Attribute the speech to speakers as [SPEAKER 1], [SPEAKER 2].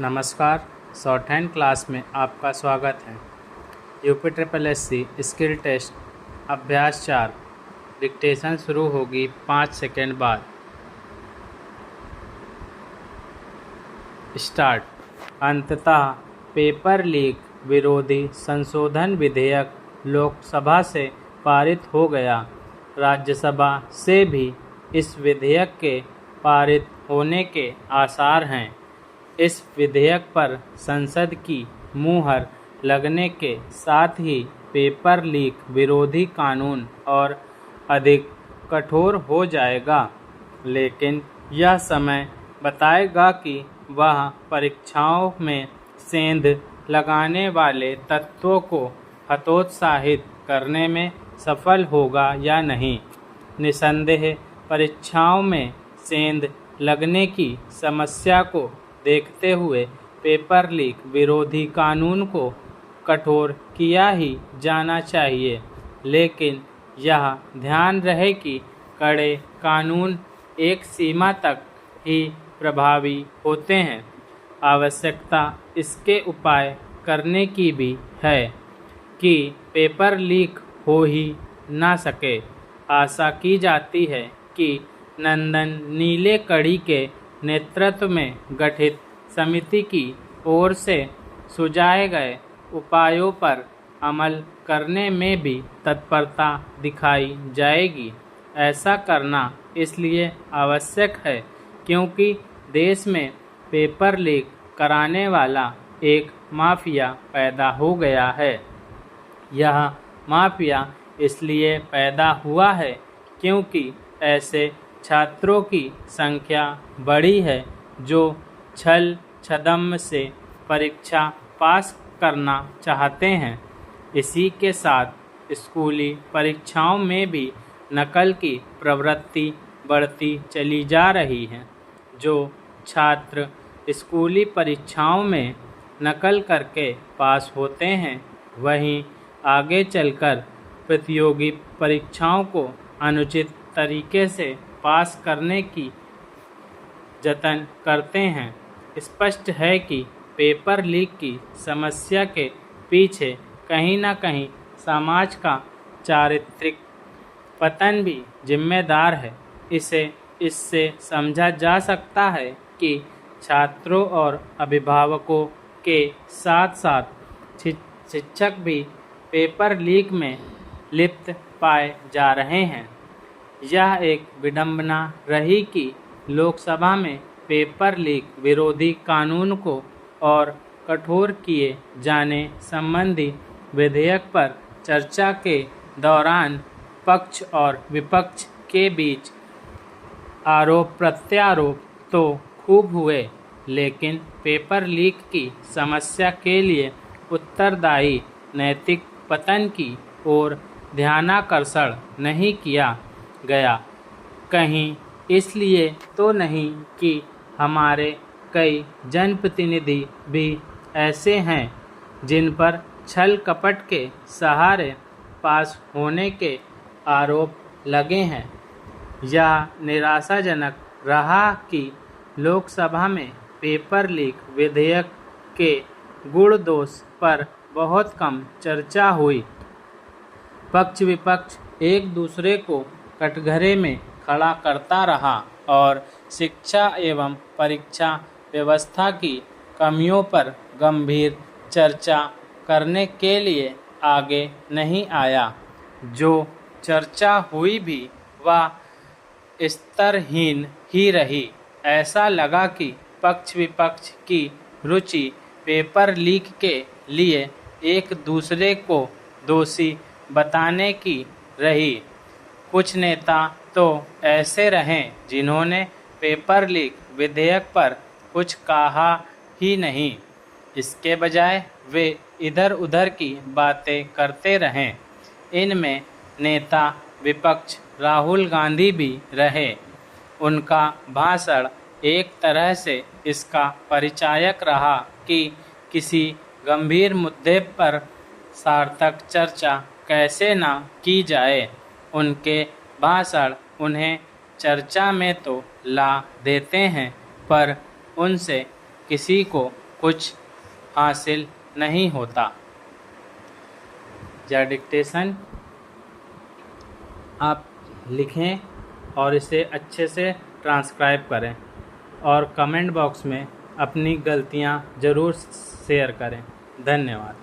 [SPEAKER 1] नमस्कार। Short hand class में आपका स्वागत है। UP triple SC skill test अभ्यास 4 डिक्टेशन शुरू होगी 5 सेकेंड बाद। स्टार्ट। अंततः पेपर लीक विरोधी संशोधन विधेयक लोकसभा से पारित हो गया। राज्यसभा से भी इस विधेयक के पारित होने के आसार हैं। इस विधेयक पर संसद की मुहर लगने के साथ ही पेपर लीक विरोधी कानून और अधिक कठोर हो जाएगा, लेकिन यह समय बताएगा कि वह परीक्षाओं में सेंध लगाने वाले तत्वों को हतोत्साहित करने में सफल होगा या नहीं। निसंदेह परीक्षाओं में सेंध लगने की समस्या को देखते हुए पेपर लीक विरोधी कानून को कठोर किया ही जाना चाहिए, लेकिन यह ध्यान रहे कि कड़े कानून एक सीमा तक ही प्रभावी होते हैं। आवश्यकता इसके उपाय करने की भी है कि पेपर लीक हो ही ना सके। आशा की जाती है कि नंदन नीलेकणी के नेतृत्व में गठित समिति की ओर से सुझाए गए उपायों पर अमल करने में भी तत्परता दिखाई जाएगी। ऐसा करना इसलिए आवश्यक है क्योंकि देश में पेपर लीक कराने वाला एक माफिया पैदा हो गया है। यह माफिया इसलिए पैदा हुआ है क्योंकि ऐसे छात्रों की संख्या बढ़ी है जो छल छद्म से परीक्षा पास करना चाहते हैं। इसी के साथ स्कूली परीक्षाओं में भी नकल की प्रवृत्ति बढ़ती चली जा रही है। जो छात्र स्कूली परीक्षाओं में नकल करके पास होते हैं, वहीं आगे चलकर प्रतियोगी परीक्षाओं को अनुचित तरीके से पास करने की जतन करते हैं। स्पष्ट है कि पेपर लीक की समस्या के पीछे कहीं न कहीं समाज का चारित्रिक पतन भी जिम्मेदार है। इससे समझा जा सकता है कि छात्रों और अभिभावकों के साथ साथ शिक्षक भी पेपर लीक में लिप्त पाए जा रहे हैं। यह एक विडंबना रही कि लोकसभा में पेपर लीक विरोधी कानून को और कठोर किए जाने संबंधी विधेयक पर चर्चा के दौरान पक्ष और विपक्ष के बीच आरोप प्रत्यारोप तो खूब हुए, लेकिन पेपर लीक की समस्या के लिए उत्तरदायी नैतिक पतन की ओर ध्यानाकर्षण नहीं किया गया। कहीं इसलिए तो नहीं कि हमारे कई जनप्रतिनिधि भी ऐसे हैं जिन पर छल कपट के सहारे पास होने के आरोप लगे हैं। यह निराशाजनक रहा कि लोकसभा में पेपर लीक विधेयक के गुण दोष पर बहुत कम चर्चा हुई। पक्ष विपक्ष एक दूसरे को कटघरे में खड़ा करता रहा और शिक्षा एवं परीक्षा व्यवस्था की कमियों पर गंभीर चर्चा करने के लिए आगे नहीं आया। जो चर्चा हुई भी वह स्तरहीन ही रही। ऐसा लगा कि पक्ष विपक्ष की रुचि पेपर लीक के लिए एक दूसरे को दोषी बताने की रही। कुछ नेता तो ऐसे रहे जिन्होंने पेपर लीक विधेयक पर कुछ कहा ही नहीं। इसके बजाय वे इधर उधर की बातें करते रहें। इनमें नेता विपक्ष राहुल गांधी भी रहे। उनका भाषण एक तरह से इसका परिचायक रहा कि किसी गंभीर मुद्दे पर सार्थक चर्चा कैसे ना की जाए। उनके भाषण उन्हें चर्चा में तो ला देते हैं, पर उनसे किसी को कुछ हासिल नहीं होता। यह डिक्टेशन आप लिखें और इसे अच्छे से ट्रांसक्राइब करें और कमेंट बॉक्स में अपनी गलतियां ज़रूर शेयर करें। धन्यवाद।